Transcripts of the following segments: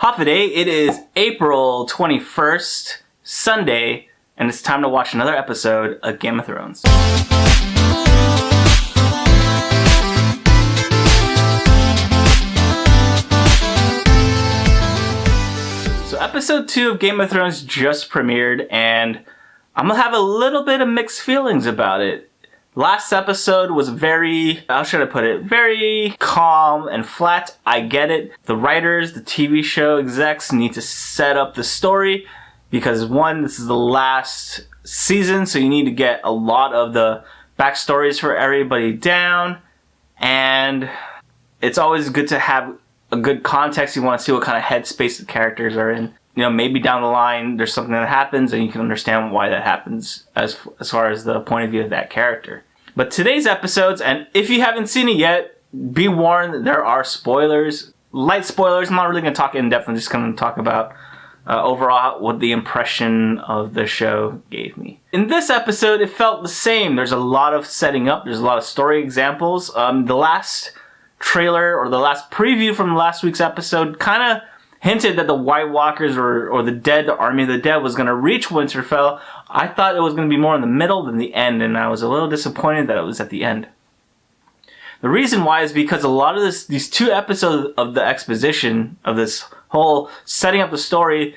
Hoffaday, it is April 21st, Sunday, and it's time to watch another episode of Game of Thrones. So episode 2 of Game of Thrones just premiered, and I'm gonna have a little bit of mixed feelings about it. Last episode was very, how should I put it, very calm and flat. I get it. The writers, the TV show execs need to set up the story because one, this is the last season, so you need to get a lot of the backstories for everybody down. And it's always good to have a good context. You want to see what kind of headspace the characters are in. You know, maybe down the line there's something that happens and you can understand why that happens as far as the point of view of that character. But today's episodes, and if you haven't seen it yet, be warned that there are spoilers. Light spoilers. I'm not really going to talk in depth. I'm just going to talk about overall what the impression of the show gave me. In this episode, it felt the same. There's a lot of setting up. There's a lot of story examples. The last trailer or the last preview from last week's episode kind of hinted that the White Walkers or the dead, the Army of the Dead, was going to reach Winterfell. I thought it was going to be more in the middle than the end, and I was a little disappointed that it was at the end. The reason why is because a lot of these 2 episodes of the exposition of this whole setting up the story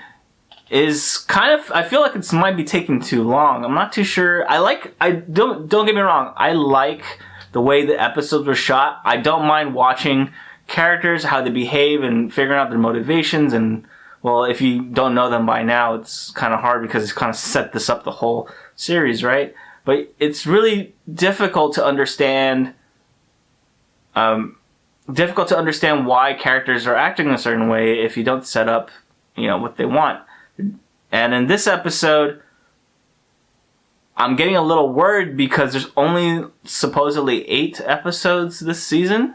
is kind of, I feel like it might be taking too long. I'm not too sure. Don't get me wrong. I like the way the episodes were shot. I don't mind watching characters, how they behave, and figuring out their motivations. And well, if you don't know them by now, it's kind of hard because it's kind of set this up the whole series, right? But it's really difficult to understand. Difficult to understand why characters are acting a certain way if you don't set up, what they want. And in this episode, I'm getting a little worried because there's only supposedly 8 episodes this season.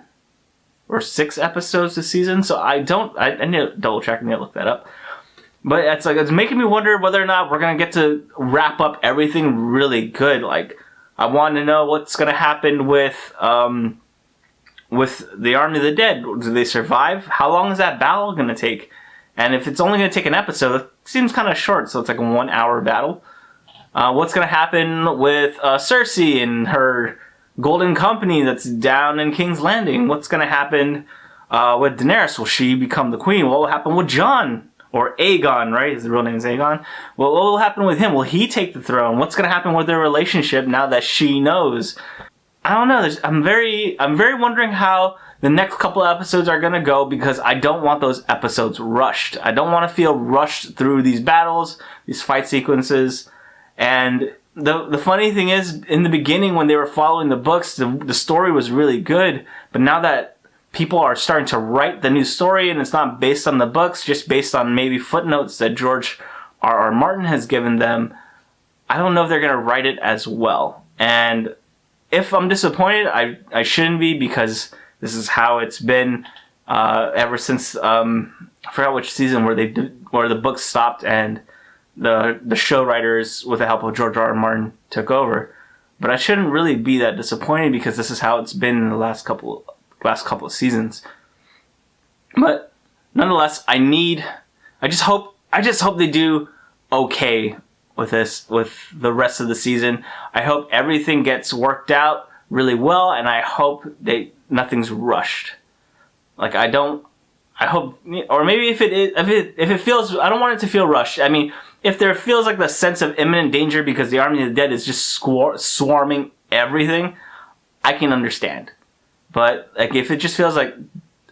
Or 6 episodes this season, so I need to double check and look that up. But it's making me wonder whether or not we're gonna get to wrap up everything really good. Like, I want to know what's gonna happen with the Army of the Dead. Do they survive? How long is that battle gonna take? And if it's only gonna take an episode, it seems kind of short. So it's like a 1-hour battle. What's gonna happen with Cersei and her Golden Company that's down in King's Landing? What's going to happen with Daenerys? Will she become the queen? What will happen with Jon? Or Aegon, right? His real name is Aegon. Well, what will happen with him? Will he take the throne? What's going to happen with their relationship now that she knows? I don't know. I'm very wondering how the next couple of episodes are going to go because I don't want those episodes rushed. I don't want to feel rushed through these battles, these fight sequences. And the funny thing is, in the beginning when they were following the books, the story was really good. But now that people are starting to write the new story and it's not based on the books, just based on maybe footnotes that George R.R. Martin has given them, I don't know if they're going to write it as well. And if I'm disappointed, I shouldn't be because this is how it's been ever since, I forgot which season where the books stopped and the show writers, with the help of George R.R. Martin, took over. But I shouldn't really be that disappointed because this is how it's been in the last couple of seasons. But nonetheless, I just hope they do okay with this, with the rest of the season. I hope everything gets worked out really well, and I hope nothing's rushed. Like, I hope, or maybe if it feels, I don't want it to feel rushed. I mean, if there feels like the sense of imminent danger because the Army of the Dead is just swarming everything, I can understand. But like, if it just feels like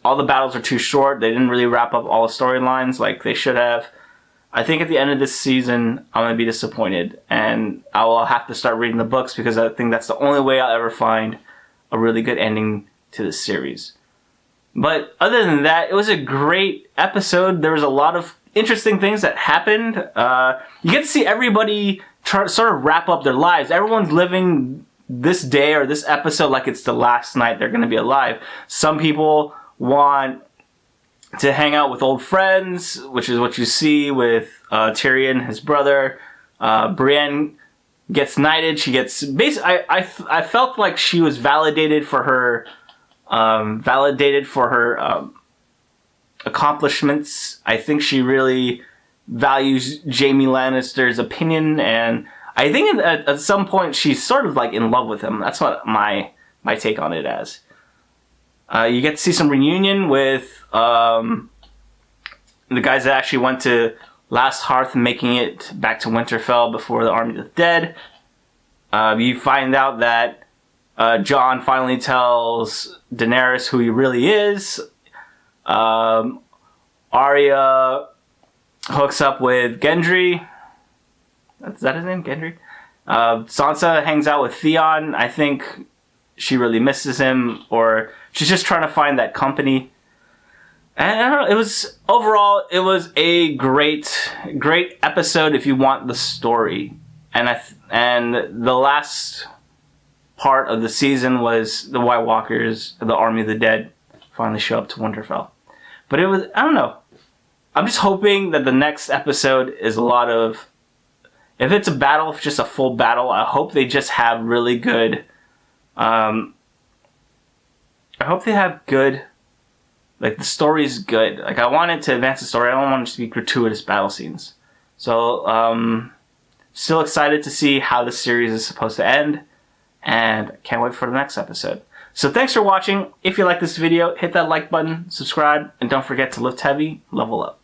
all the battles are too short, they didn't really wrap up all the storylines like they should have, I think at the end of this season, I'm going to be disappointed. And I will have to start reading the books because I think that's the only way I'll ever find a really good ending to this series. But other than that, it was a great episode. There was a lot of interesting things that happened. You get to see everybody sort of wrap up their lives. Everyone's living this day or this episode like it's the last night they're going to be alive. Some people want to hang out with old friends, which is what you see with Tyrion, his brother. Brienne gets knighted. She gets I felt like she was validated for her accomplishments. I think she really values Jaime Lannister's opinion, and I think at some point she's sort of like in love with him. That's what my take on it as. You get to see some reunion with the guys that actually went to Last Hearth, making it back to Winterfell before the Army of the Dead. You find out that Jon finally tells Daenerys who he really is. Arya hooks up with Gendry. Is that his name? Gendry? Sansa hangs out with Theon. I think she really misses him, or she's just trying to find that company. And I don't know, overall it was a great episode if you want the story. And the last part of the season was the White Walkers, the Army of the Dead, finally show up to Winterfell. But I don't know. I'm just hoping that the next episode is a lot of, if it's a battle, if it's just a full battle, I hope they just have really good, I hope they have good, like the story's good. Like I want it to advance the story. I don't want it to be gratuitous battle scenes. So, still excited to see how the series is supposed to end, and can't wait for the next episode. So thanks for watching. If you like this video, hit that like button, subscribe, and don't forget to lift heavy, level up.